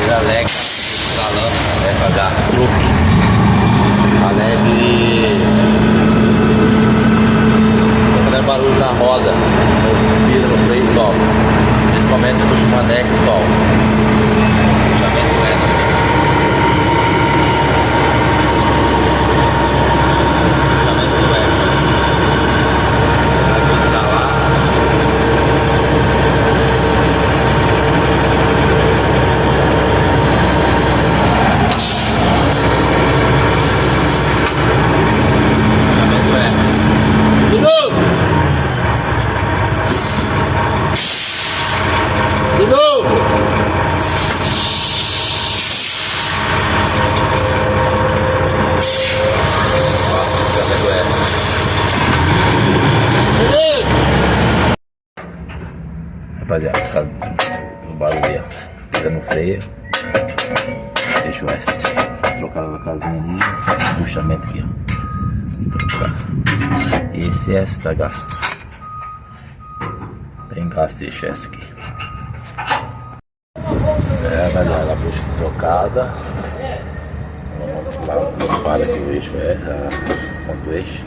Vira leg, escalando, né? Fazer truque. Além de fazer barulho na roda, no pisa, no freio e sol. Principalmente no maneco e sol. Fechamento S. Fechamento S. Vai começar lá. De novo! Rapaziada, por causa do barulho, pisa no freio, deixa o S. Trocar a casinha ali, esse puxamento aqui, ó. Trocar. Esse S tá gasto. Tem gasto esse S aqui. Rapaziada, a bucha trocada. Vamos lá, para que o eixo ponto eixo.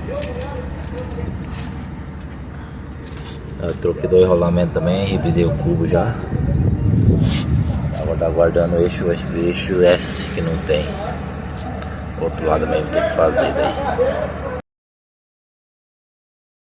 Eu troquei 2 rolamentos também, revisei o cubo já. Agora tá guardando o eixo S que não tem. Outro lado também tem que fazer daí.